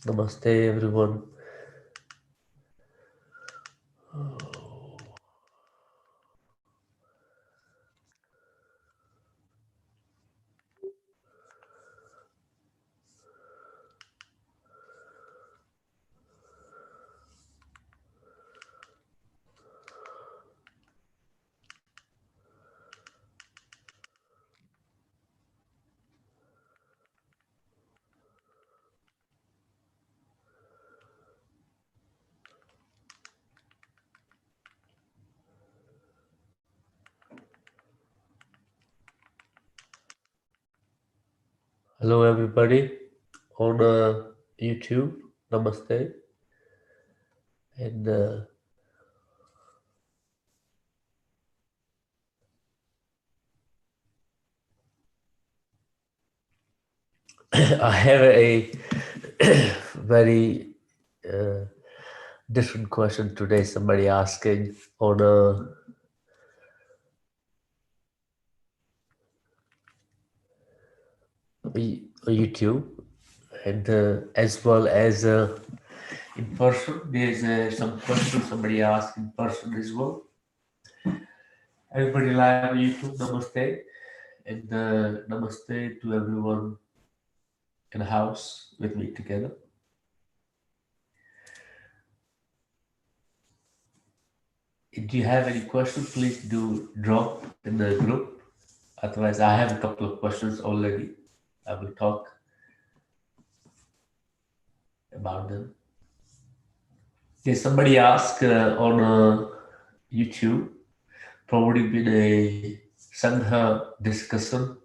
Namaste, everyone. Hello, everybody on YouTube. Namaste. And I have a very uh, different question today. Somebody asking on YouTube, and as well as in person. There's some questions somebody asked in person as well. Everybody live on YouTube, namaste. And namaste to everyone in the house with me together. If you have any questions, please do drop in the group. Otherwise, I have a couple of questions already. I will talk about them. There's somebody asked on YouTube, probably been a Sangha discussion.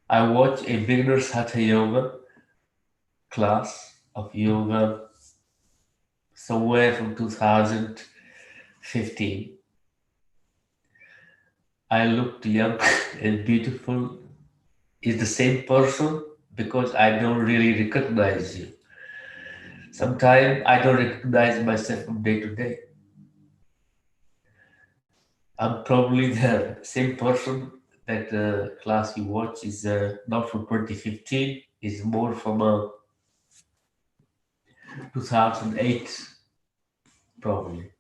I watched a beginner's Hatha yoga class of yoga somewhere from 2015. I looked young and beautiful. Is the same person? Because I don't really recognize you. Sometimes I don't recognize myself from day to day. I'm probably the same person. That class you watch is not from 2015, is more from 2008, probably.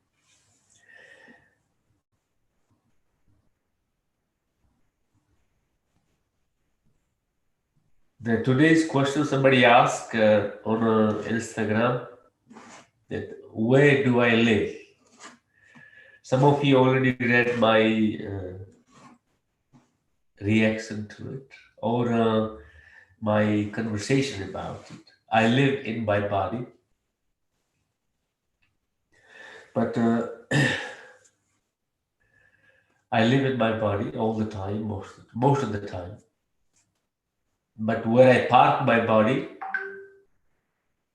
Today's question somebody asked on Instagram, that where do I live? Some of you already read my reaction to it, or my conversation about it. I live in my body, but I live in my body all the time, most of the time. But where I park my body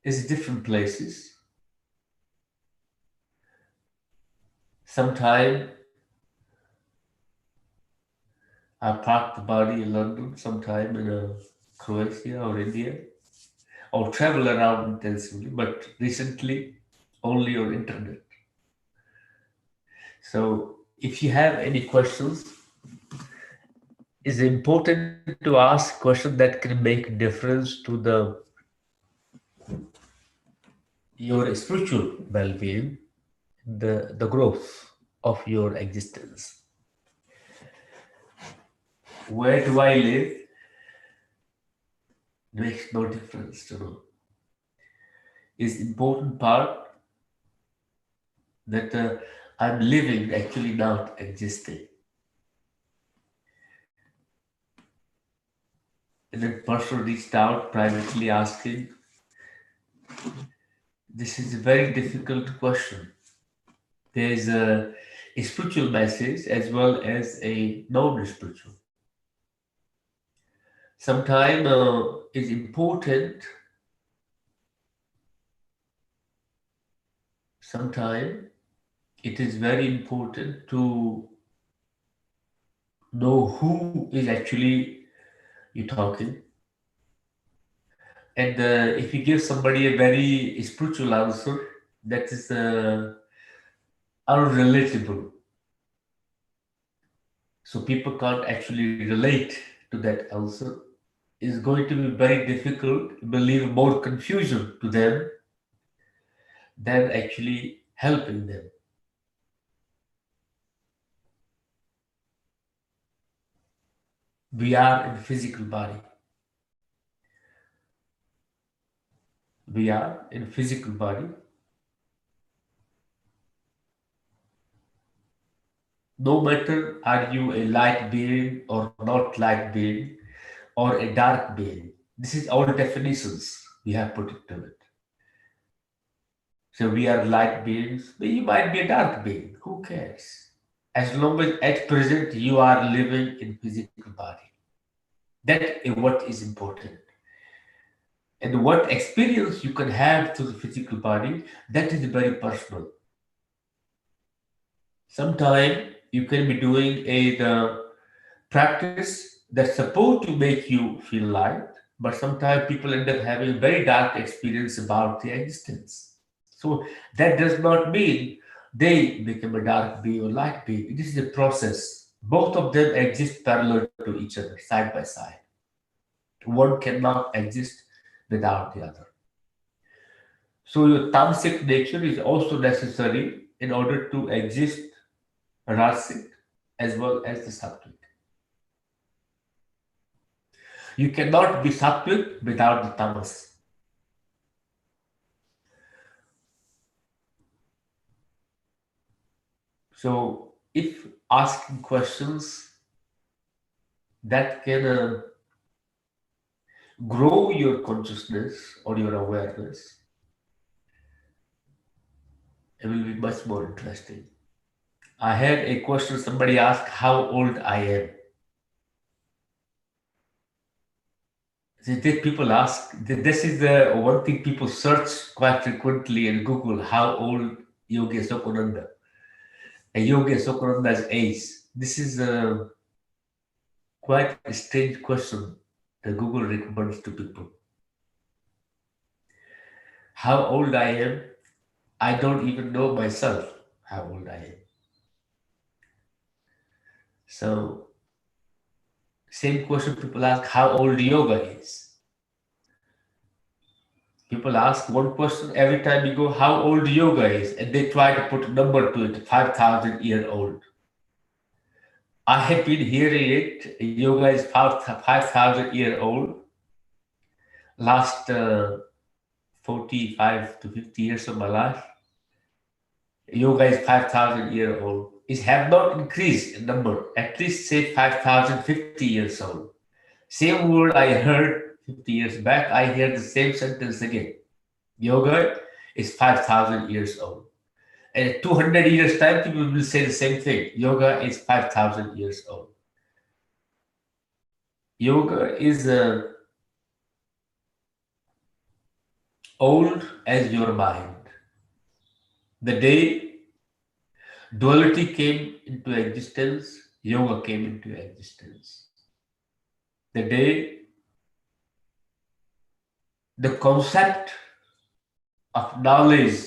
is different places. Sometimes I park the body in London, sometime in Croatia or India, or travel around intensively, but recently only on internet. So if you have any questions, it's important to ask questions that can make difference to your spiritual well-being, the growth of your existence. Where do I live? Makes no difference to know. Is important part that I'm living, actually not existing. And then person reached out privately asking, this is a very difficult question. There's a spiritual message as well as a non-spiritual. Sometimes it's important, sometimes it is very important to know who is actually you talking. And if you give somebody a very spiritual answer, that is unrelatable. So people can't actually relate to that answer. is going to be very difficult, will leave more confusion to them than actually helping them. We are in physical body. We are in physical body. No matter are you a light being or not light being or a dark being. This is all definitions we have put into it. So we are light beings, but you might be a dark being. Who cares? As long as at present you are living in physical body. That is what is important. And what experience you can have through the physical body, that is very personal. Sometimes you can be doing the practice that's supposed to make you feel light, but sometimes people end up having very dark experience about their existence. So that does not mean they become a dark being or light being. It is a process. Both of them exist parallel to each other, side by side. One cannot exist without the other. So your tamasic nature is also necessary in order to exist rasic as well as the sattvic. You cannot be sattvic without the tamas. So if asking questions that can grow your consciousness or your awareness, it will be much more interesting. I had a question, somebody asked how old I am. People ask, this is the one thing people search quite frequently in Google, how old Yogi Ashokananda, and Yogi Ashokananda's age. This is quite a strange question that Google recommends to people. How old I am, I don't even know myself how old I am. So, same question people ask how old yoga is. People ask one question every time you go, how old yoga is, and they try to put a number to it, 5,000 year old. I have been hearing it, yoga is 5,000 year old. Last 45 to 50 years of my life, yoga is 5,000 year old. It have not increased in number, at least say 5,050 years old. Same word I heard 50 years back, I hear the same sentence again. Yoga is 5,000 years old. And 200 years time, people will say the same thing. Yoga is 5,000 years old. Yoga is old as your mind. The day duality came into existence, yoga came into existence. The day the concept of knowledge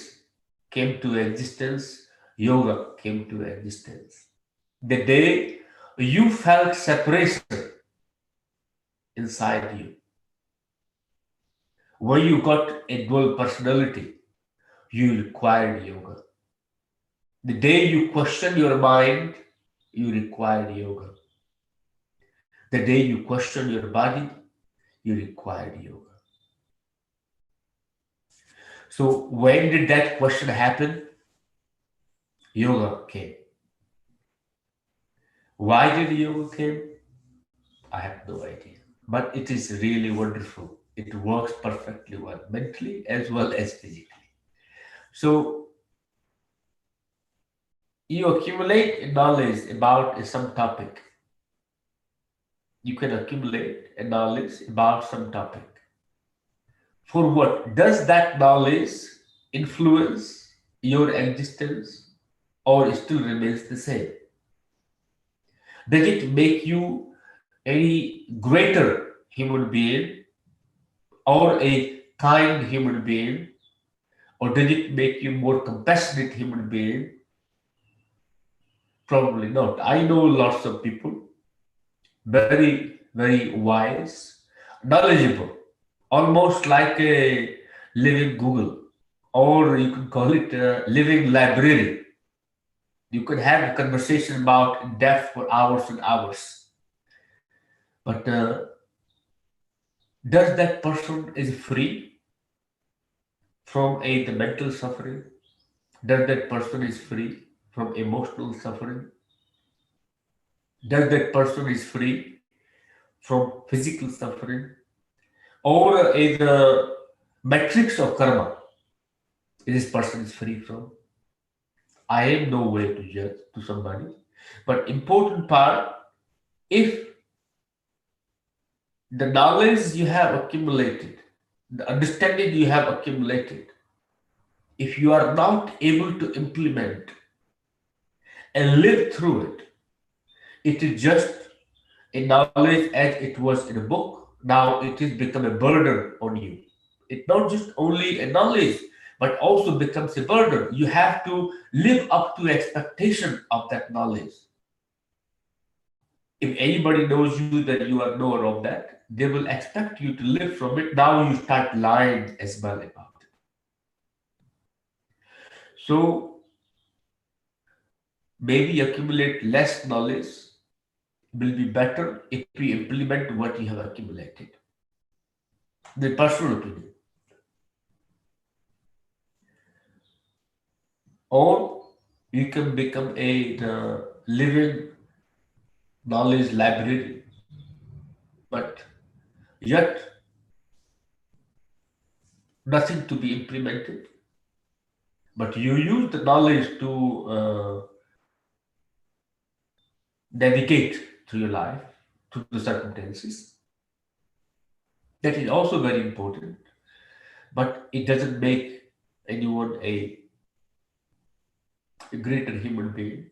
came to existence, yoga came to existence. The day you felt separation inside you, when you got a dual personality, you required yoga. The day you question your mind, you required yoga. The day you question your body, you required yoga. So when did that question happen? Yoga came. Why did yoga came? I have no idea. But it is really wonderful. It works perfectly well, mentally as well as physically. So you accumulate knowledge about some topic. You can accumulate a knowledge about some topic. For what? Does that knowledge influence your existence or it still remains the same? Does it make you any greater human being or a kind human being, or does it make you more compassionate human being? Probably not. I know lots of people, very, very wise, knowledgeable, almost like a living Google, or you could call it a living library. You could have a conversation about in depth for hours and hours. But does that person is free from the mental suffering? Does that person is free from emotional suffering? Does that person is free from physical suffering? Or is the metrics of karma this person is free from? I am no way to judge to somebody. But important part, if the knowledge you have accumulated, the understanding you have accumulated, if you are not able to implement and live through it, it is just a knowledge as it was in a book. Now it has become a burden on you. It's not just only a knowledge, but also becomes a burden. You have to live up to expectation of that knowledge. If anybody knows you that you are knower of that, they will expect you to live from it. Now you start lying as well about it. So maybe accumulate less knowledge will be better if we implement what you have accumulated. The personal opinion. Or you can become a the living knowledge library, but yet nothing to be implemented. But you use the knowledge to navigate through your life, through the circumstances. That is also very important, but it doesn't make anyone a greater human being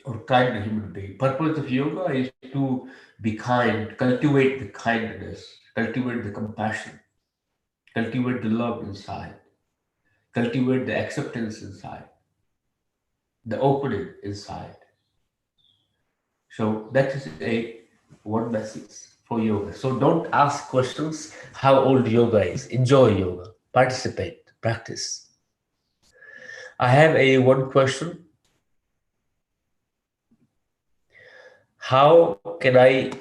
or kinder human being. Purpose of yoga is to be kind, cultivate the kindness, cultivate the compassion, cultivate the love inside, cultivate the acceptance inside, the opening inside. So that is a one message for yoga. So don't ask questions how old yoga is. Enjoy yoga, participate, practice. I have a one question. How can I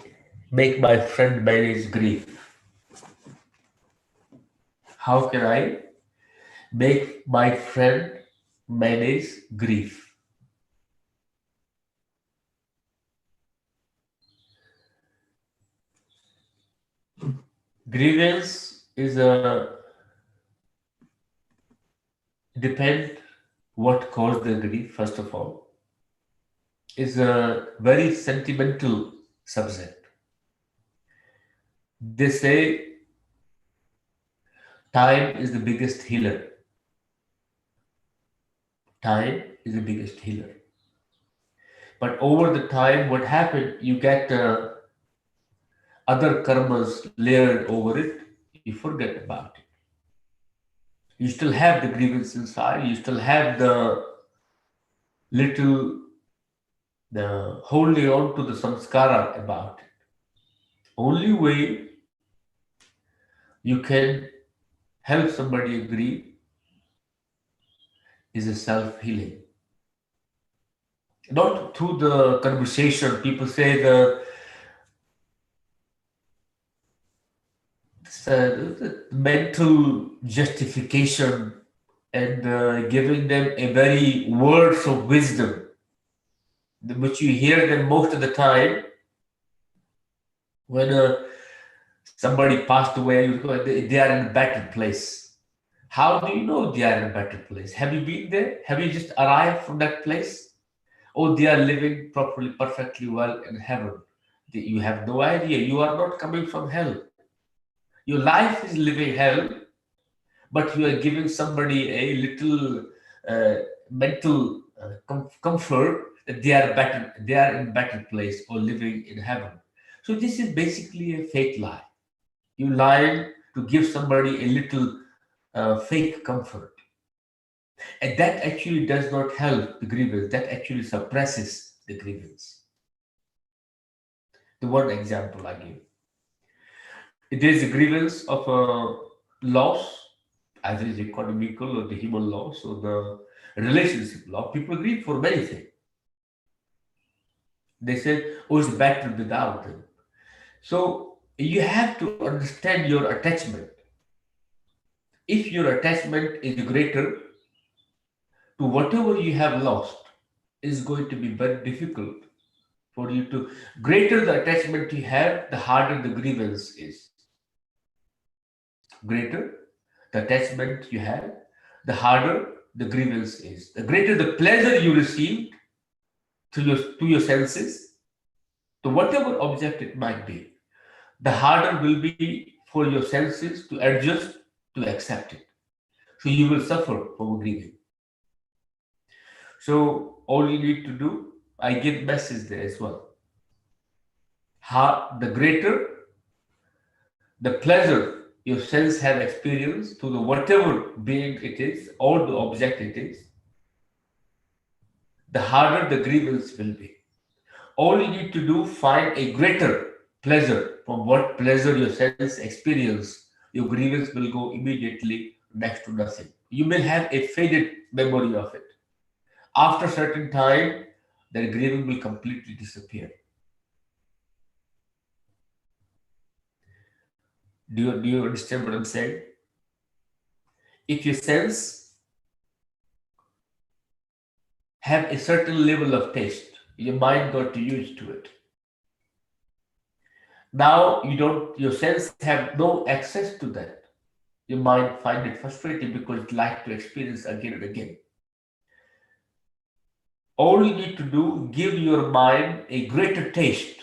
make my friend manage grief? How can I make my friend manage grief? Grievance is a depend what caused the grief, first of all, is a very sentimental subject. They say time is the biggest healer. Time is the biggest healer. But over the time, what happened, you get other karmas layered over it, you forget about it. You still have the grievance inside, you still have the little, the holding on to the samskara about it. Only way you can help somebody agree is a self-healing. Not through the conversation. People say the mental justification and giving them a very words of wisdom, which you hear them most of the time when somebody passed away, they are in a better place. How do you know they are in a better place? Have you been there? Have you just arrived from that place? Oh, they are living properly, perfectly well in heaven. You have no idea. You are not coming from hell. Your life is living hell, but you are giving somebody a little mental comfort that they are better, they are in better place or living in heaven. So this is basically a fake lie. You lie to give somebody a little fake comfort, and that actually does not help the grievance. That actually suppresses the grievance. The one example I give. It is a grievance of a loss, either it's economical or the human loss or the relationship loss. People grieve for many things. They said, oh, it's better without them. So you have to understand your attachment. If your attachment is greater to whatever you have lost, it's going to be very difficult for you to. Greater the attachment you have, the harder the grievance is. Greater the attachment you have, the harder the grievance is. The greater the pleasure you receive to your senses, to whatever object it might be, the harder will be for your senses to adjust to accept it. So you will suffer from grieving. So all you need to do, I give message there as well. How the greater the pleasure your sense have experienced to the whatever being it is or the object it is, the harder the grievance will be. All you need to do, find a greater pleasure from what pleasure your sense experience, your grievance will go immediately next to nothing. You may have a faded memory of it. After a certain time, that grieving will completely disappear. Do you understand what I'm saying? If your sense have a certain level of taste, your mind got used to it. Now you don't, your sense have no access to that. Your mind find it frustrating because it like to experience again and again. All you need to do, give your mind a greater taste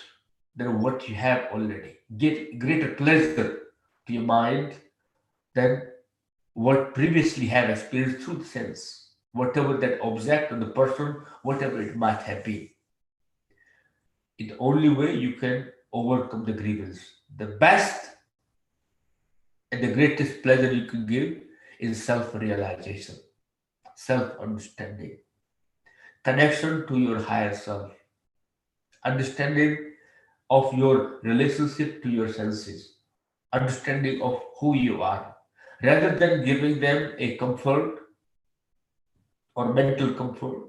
than what you have already. Give greater pleasure to your mind than what previously have experienced through the sense, whatever that object or the person, whatever it might have been. In the only way you can overcome the grievance. The best and the greatest pleasure you can give is self-realization, self-understanding, connection to your higher self, understanding of your relationship to your senses, understanding of who you are, rather than giving them a comfort or mental comfort.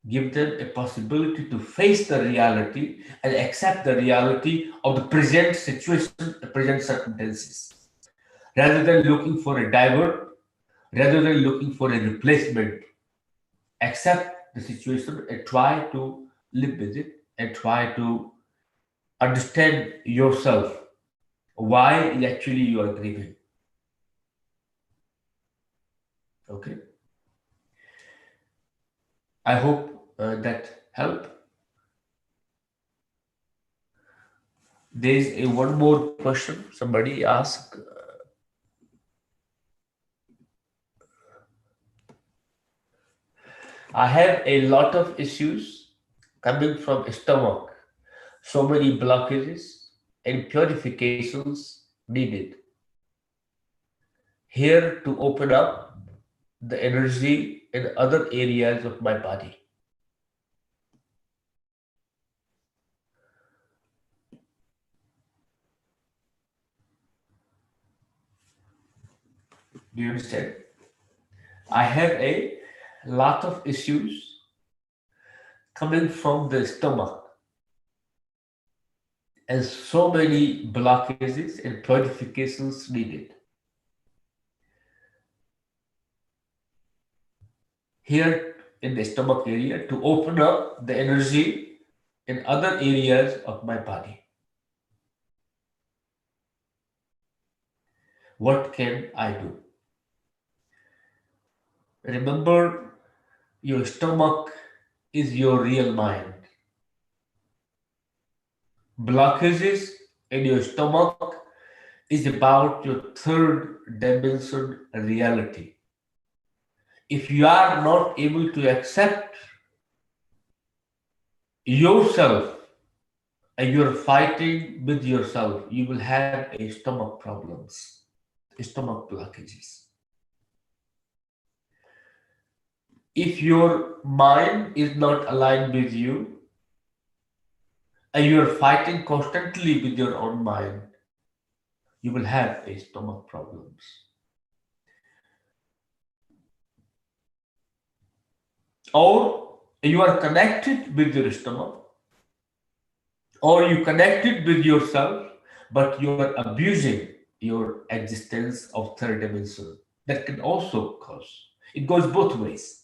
Give them a possibility to face the reality and accept the reality of the present situation, the present circumstances, rather than looking for a divert, rather than looking for a replacement. Accept the situation and try to live with it and try to understand yourself why actually you are grieving. Okay, I hope that helped. There's a one more question somebody asked. I have a lot of issues coming from stomach, so many blockages and purifications needed here to open up the energy in other areas of my body. Do you understand? I have a lot of issues coming from the stomach and so many blockages and purifications needed here in the stomach area to open up the energy in other areas of my body. What can I do? Remember, your stomach is your real mind. Blockages in your stomach is about your third dimension reality. If you are not able to accept yourself and you're fighting with yourself, you will have a stomach problems, stomach blockages. If your mind is not aligned with you and you're fighting constantly with your own mind, you will have a stomach problems. Or you are connected with your stomach, or you connected with yourself, but you are abusing your existence of third dimension. That can also cause. It goes both ways.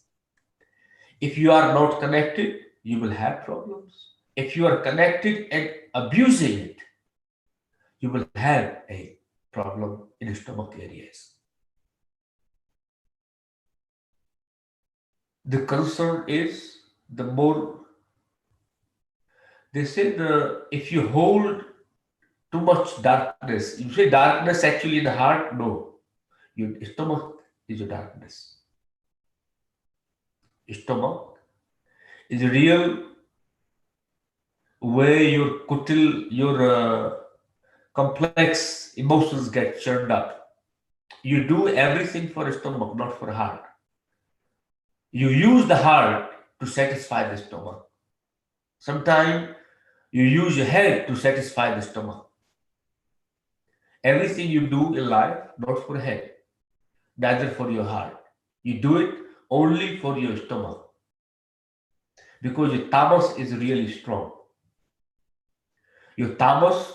If you are not connected, you will have problems. If you are connected and abusing it, you will have a problem in stomach areas. The concern is the more they say if you hold too much darkness, you say darkness actually in the heart, no. Your stomach is a darkness. Stomach is a real way your kutil, your complex emotions get churned up. You do everything for stomach, not for heart. You use the heart to satisfy the stomach. Sometimes you use your head to satisfy the stomach. Everything you do in life, not for head, neither for your heart. You do it only for your stomach. Because your tamas is really strong. Your tamas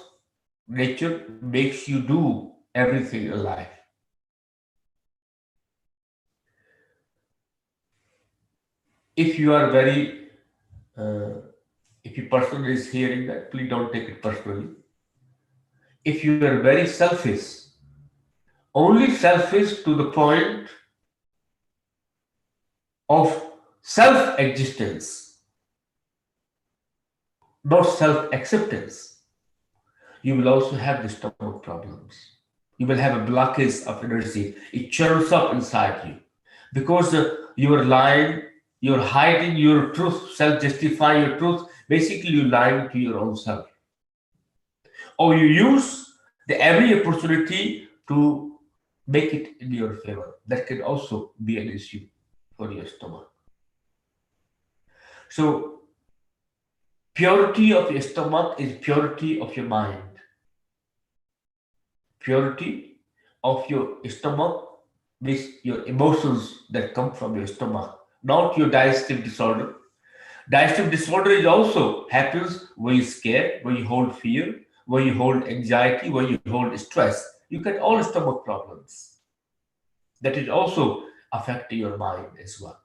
nature makes you do everything in life. If you are very, if your person is hearing that, please don't take it personally. If you are very selfish, only selfish to the point of self-existence, not self-acceptance, you will also have the stomach problems. You will have a blockage of energy. It churns up inside you because you are lying, you're hiding your truth, self-justify your truth. Basically, you're lying to your own self. Or you use the every opportunity to make it in your favor. That can also be an issue for your stomach. So, purity of your stomach is purity of your mind. Purity of your stomach means your emotions that come from your stomach, not your digestive disorder. Digestive disorder is also happens when you scare, when you hold fear, when you hold anxiety, when you hold stress. You get all stomach problems. That is also affecting your mind as well.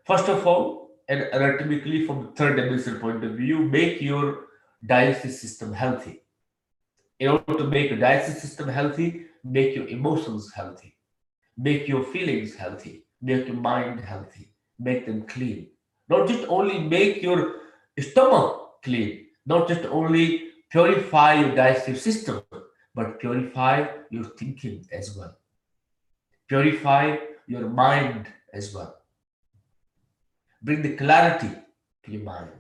First of all, and anatomically from the third dimensional point of view, make your digestive system healthy. In order to make your digestive system healthy, make your emotions healthy, make your feelings healthy, make your mind healthy, make them clean. Not just only make your stomach clean, not just only purify your digestive system, but purify your thinking as well. Purify your mind as well. Bring the clarity to your mind.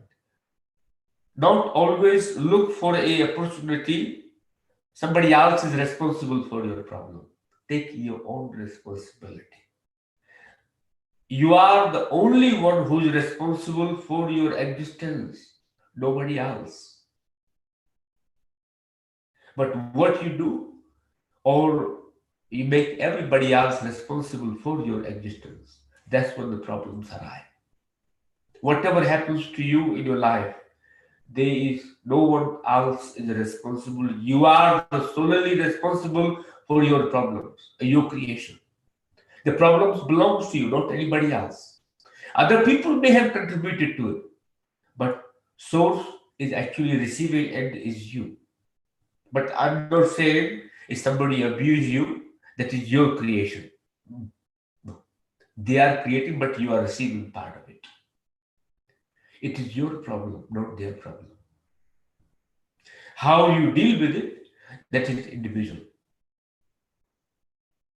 Not always look for a opportunity. Somebody else is responsible for your problem. Take your own responsibility. You are the only one who is responsible for your existence, nobody else. But what you do, or you make everybody else responsible for your existence, that's when the problems arise. Whatever happens to you in your life, there is no one else is responsible. You are solely responsible for your problems, your creation. The problems belongs to you, not anybody else. Other people may have contributed to it, but source is actually receiving and is you. But I'm not saying if somebody abuse you, that is your creation. No. They are creating, but you are receiving part of it. It is your problem, not their problem. How you deal with it, that is individual.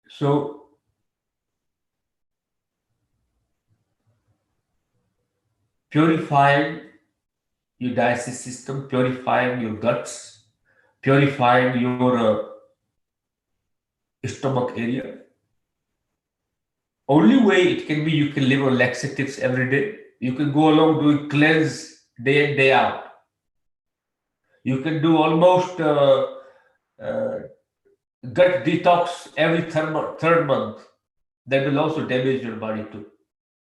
So, purifying your digestive system, purifying your guts, purifying your stomach area. Only way it can be you can live on laxatives every day. You can go along doing cleanse day in, day out. You can do almost gut detox every third month, that will also damage your body too.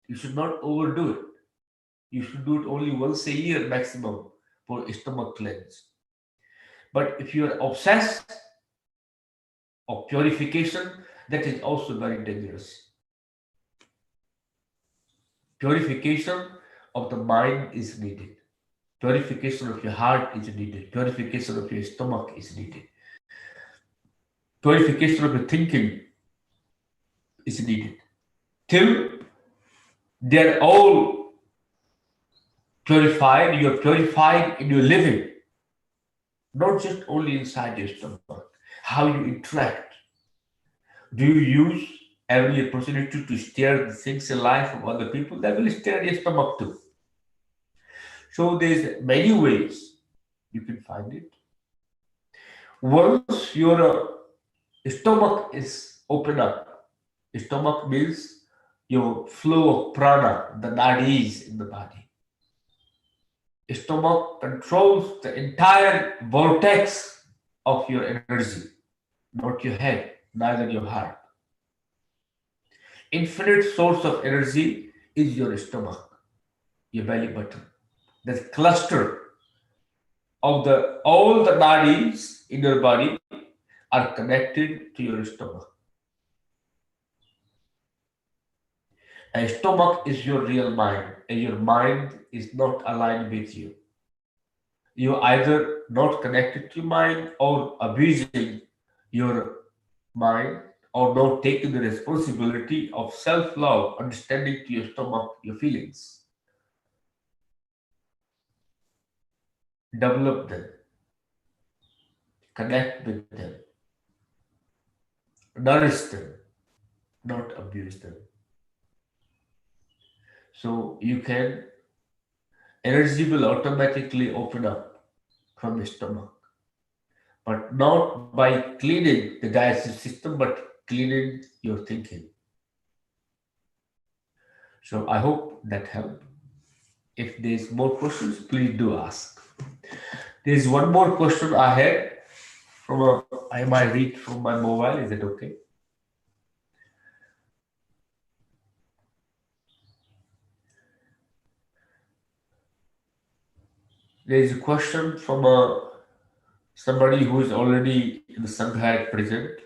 You should not overdo it. You should do it only once a year maximum for stomach cleanse. But if you are obsessed of purification, that is also very dangerous. Purification of the mind is needed. Purification of your heart is needed. Purification of your stomach is needed. Purification of your thinking is needed. Till they're all purified, you're purified in your living, not just only inside your stomach. How you interact. Do you use every opportunity to steer the things in life of other people? That will steer your stomach too. So there's many ways you can find it. Once your stomach is open up, stomach means your flow of prana, the nadis in the body. Stomach controls the entire vortex of your energy, not your head, neither your heart. Infinite source of energy is your stomach, your belly button. The cluster of the all the nadis in your body are connected to your stomach. And stomach is your real mind, and your mind is not aligned with you. You're either not connected to your mind or abusing your mind or not taking the responsibility of self-love, understanding to your stomach, your feelings. Develop them, connect with them, nourish them, not abuse them. So you can, energy will automatically open up from the stomach, but not by cleaning the digestive system, but cleaning your thinking. So I hope that helped. If there's more questions, please do ask. There's one more question I had from a, I might read from my mobile. Is it okay? There's a question from somebody who is already in the Sangha at present.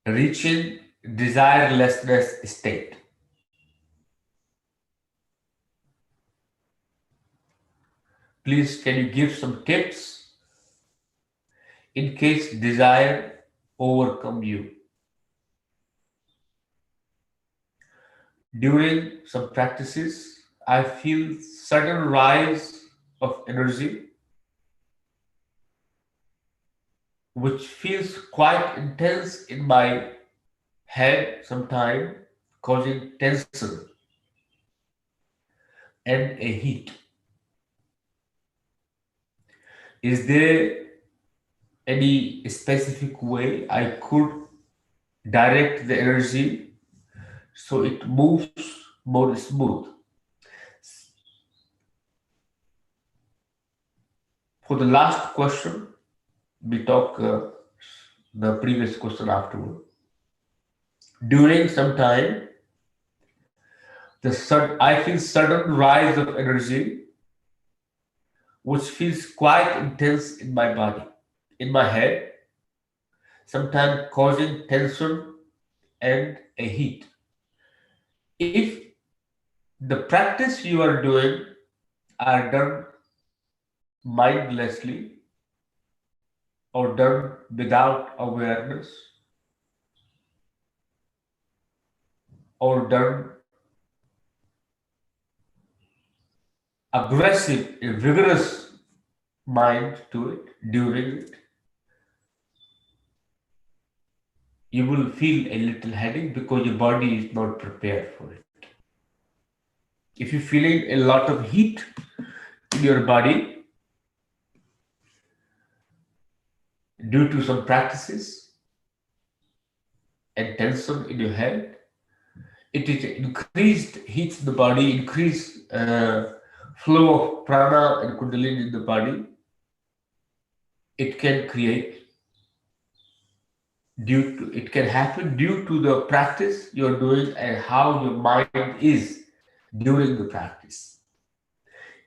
Reaching desirelessness state. Please, can you give some tips in case desire overcome you? During some practices, I feel sudden rise of energy, which feels quite intense in my head sometimes, causing tension and a heat. Is there any specific way I could direct the energy so it moves more smooth? For the last question, we talk the previous question afterward. During some time, I feel sudden rise of energy, which feels quite intense in my body, in my head, sometimes causing tension and a heat. If the practice you are doing are done mindlessly or done without awareness or done aggressive, a vigorous mind to it during it, you will feel a little headache because your body is not prepared for it. If you're feeling a lot of heat in your body due to some practices and tension in your head, It is increased heat in the body, increased flow of prana and kundalini in the body. It can create it can happen due to the practice you're doing and how your mind is during the practice.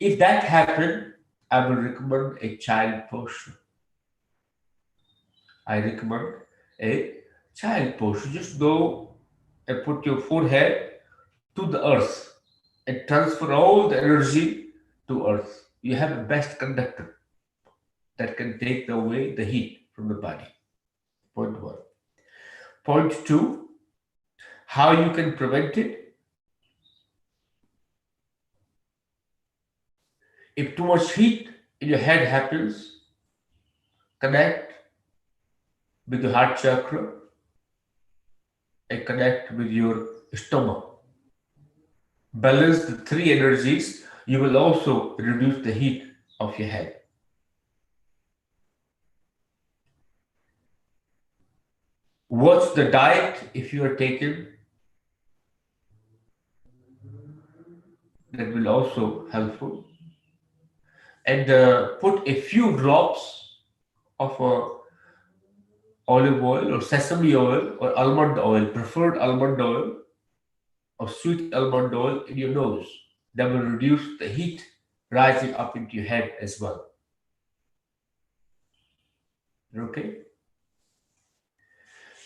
If that happened, I will recommend a child posture. I recommend a child posture. Just go and put your forehead to the earth and transfer all the energy to earth. You have the best conductor that can take away the heat from the body. Point one. Point two, how you can prevent it. If too much heat in your head happens, connect with the heart chakra and connect with your stomach. Balance the three energies. You will also reduce the heat of your head. Watch the diet if you are taking. That will also helpful. And put a few drops of olive oil or sesame oil or almond oil, preferred almond oil or sweet almond oil in your nose. That will reduce the heat rising up into your head as well. Okay?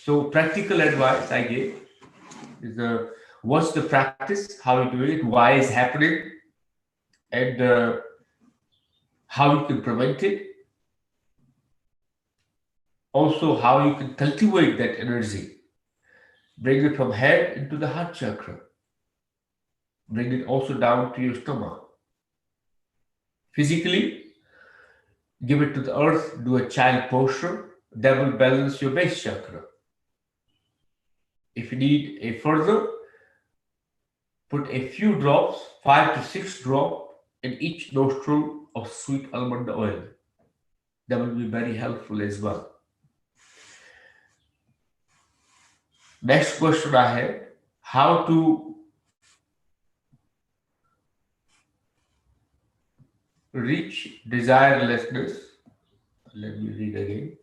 So practical advice I gave is what's the practice, how you do it, why it's happening, and how you can prevent it. Also, how you can cultivate that energy. Bring it from head into the heart chakra. Bring it also down to your stomach. Physically, give it to the earth, do a child posture. That will balance your base chakra. If you need a further, put a few drops, 5 to 6 drops in each nostril of sweet almond oil. That will be very helpful as well. Next question I have, how to reach desirelessness. Let me read again.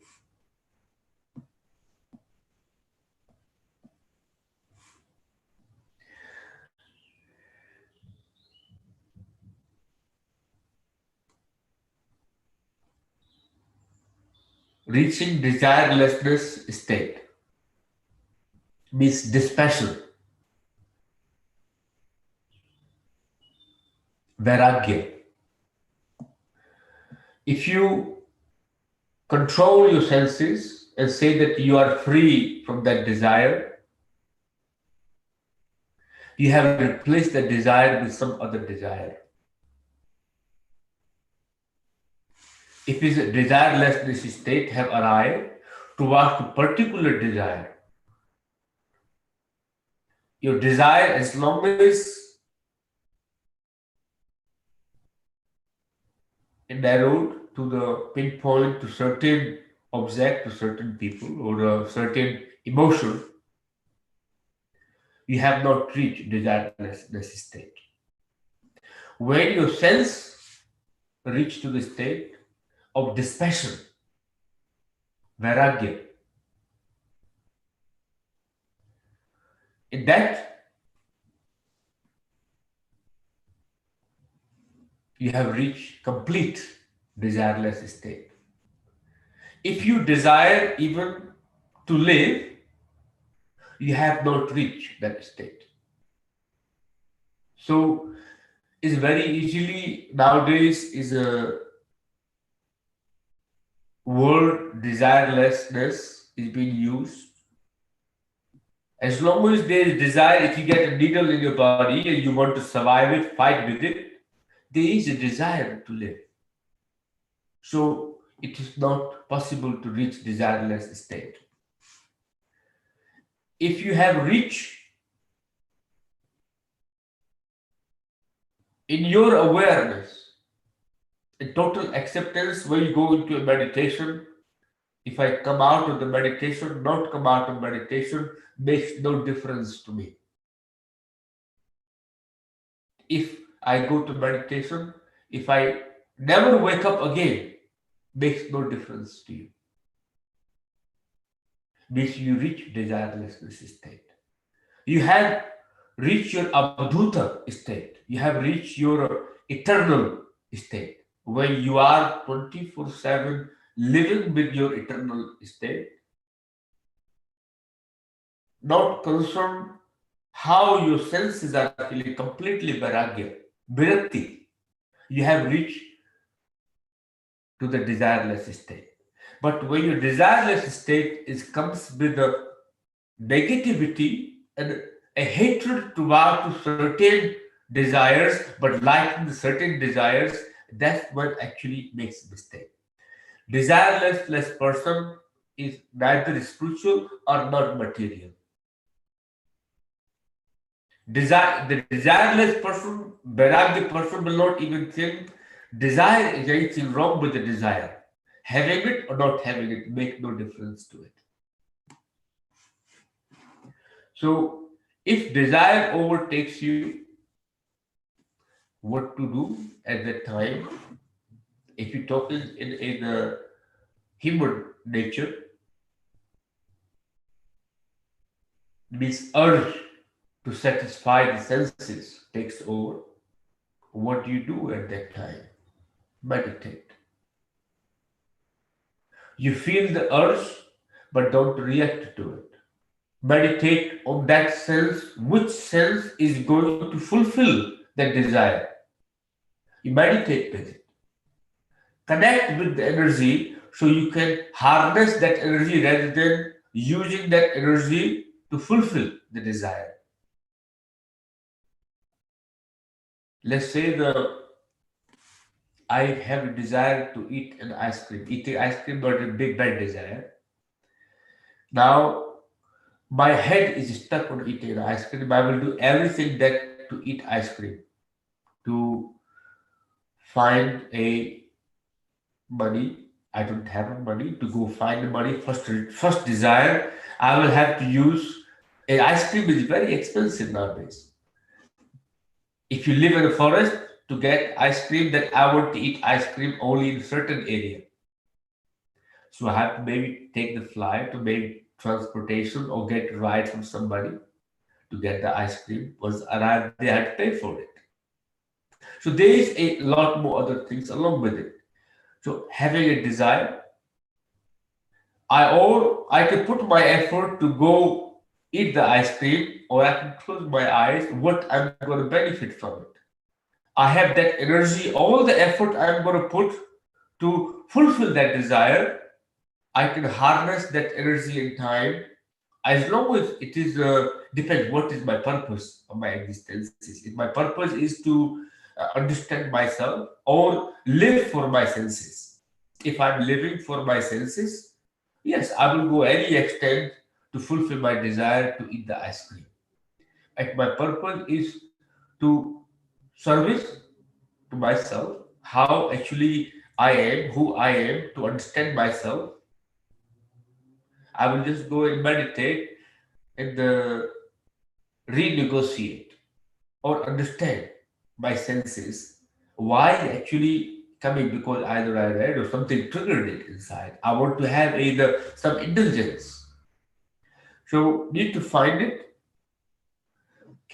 Reaching desirelessness state means dispassion, vairagya. If you control your senses and say that you are free from that desire, you have replaced that desire with some other desire. If this desirelessness state have arrived towards a particular desire, your desire, as long as it narrowed to the pinpoint to certain object, to certain people, or a certain emotion, you have not reached desirelessness state. When your sense reach to the state of dispassion, vairagya, in that you have reached complete desireless state. If you desire even to live, you have not reached that state. So it's very easily nowadays is a word desirelessness is being used. As long as there is desire, if you get a needle in your body and you want to survive it, fight with it, there is a desire to live. So it is not possible to reach desireless state. If you have reached in your awareness a total acceptance when you go into a meditation, if I come out of the meditation, not come out of meditation, makes no difference to me. If I go to meditation, if I never wake up again, makes no difference to you. Means you reach desirelessness state. You have reached your abdhuta state. You have reached your eternal state, where you are 24/7 living with your eternal state, not concerned how your senses are feeling, completely vairagya, virakti. You have reached to the desireless state. But when your desireless state comes with a negativity and a hatred towards certain desires, but liking the certain desires, that's what actually makes mistake. Desireless person is neither spiritual or not material. The desireless person, Vairagya person will not even think desire is anything wrong with the desire. Having it or not having it make no difference to it. So if desire overtakes you, what to do at that time? If you talk in a human nature, this urge to satisfy the senses takes over. What do you do at that time? Meditate. You feel the urge, but don't react to it. Meditate on that sense, which sense is going to fulfill that desire. You meditate with it. Connect with the energy so you can harness that energy rather than using that energy to fulfill the desire. Let's say I have a desire to eat an ice cream. Eating ice cream not a big bad desire. Now my head is stuck on eating an ice cream. I will do everything that to eat ice cream, to find a money. I don't have money to go find the money. First desire, I will have to use. Ice cream is very expensive nowadays. If you live in a forest, to get ice cream, then I want to eat ice cream only in certain area. So I have to maybe take the flight to maybe transportation or get a ride from somebody to get the ice cream. Once arrived, they had to pay for it. So there is a lot more other things along with it. So having a desire, I can put my effort to go eat the ice cream, or I can close my eyes. What I'm going to benefit from it? I have that energy, all the effort I'm going to put to fulfill that desire. I can harness that energy and time as long as it is depends what is my purpose of my existence. If my purpose is to understand myself or live for my senses. If I'm living for my senses, yes, I will go any extent to fulfill my desire to eat the ice cream. If my purpose is to service to myself, how actually I am, who I am, to understand myself, I will just go and meditate and renegotiate or understand my senses. Why actually coming? Because either I read or something triggered it inside. I want to have either some indulgence. So need to find it.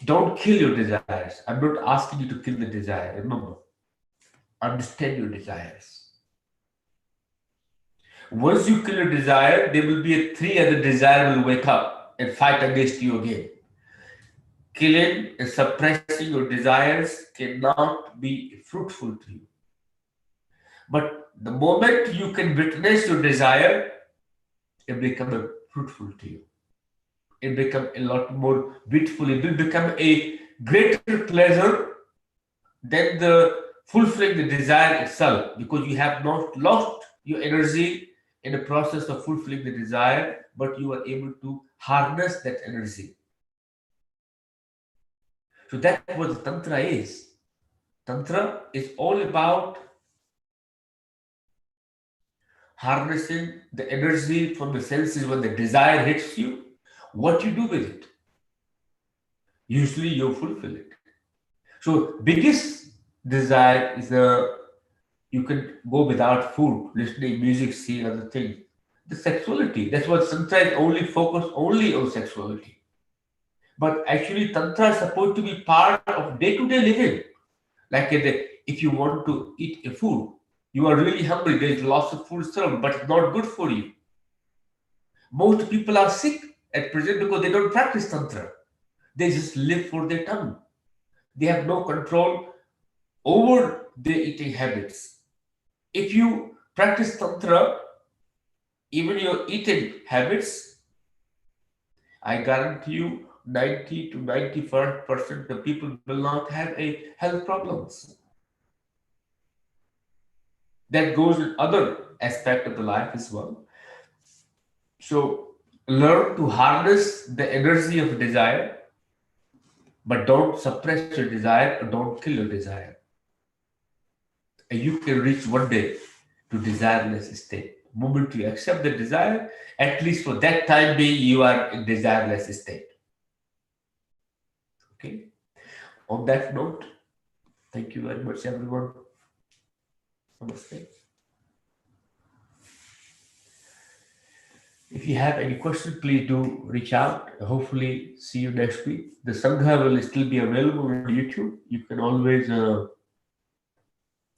Don't kill your desires. I'm not asking you to kill the desire. Remember, understand your desires. Once you kill your desire, there will be three other desire will wake up and fight against you again. Killing and suppressing your desires cannot be fruitful to you. But the moment you can witness your desire, it becomes fruitful to you. It becomes a lot more beautiful. It will become a greater pleasure than the fulfilling the desire itself, because you have not lost your energy in the process of fulfilling the desire, but you are able to harness that energy. So that's what the Tantra is. Tantra is all about harnessing the energy from the senses when the desire hits you. What you do with it? Usually you fulfill it. So biggest desire is you can go without food, listening music, seeing other things. The sexuality. That's what sometimes only focus only on sexuality. But actually, tantra is supposed to be part of day-to-day living. Like if you want to eat a food, you are really hungry. There is lots of food served, but it's not good for you. Most people are sick at present because they don't practice tantra. They just live for their tongue. They have no control over their eating habits. If you practice tantra, even your eating habits, I guarantee you 90 to 95% of people will not have a health problems. That goes in other aspect of the life as well. So learn to harness the energy of desire, but don't suppress your desire or don't kill your desire. And you can reach one day to desireless state. The moment you accept the desire, at least for that time being, you are in desireless state. Okay. On that note, thank you very much, everyone. Namaste. If you have any questions, please do reach out. Hopefully, see you next week. The Sangha will still be available on YouTube. You can always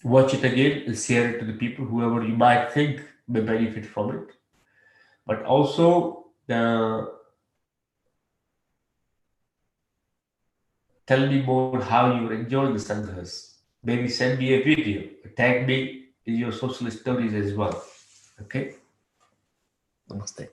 watch it again and share it to the people, whoever you might think may benefit from it. But also, tell me more how you're enjoying the Sanghas. Maybe send me a video. Tag me in your social stories as well. Okay? Namaste.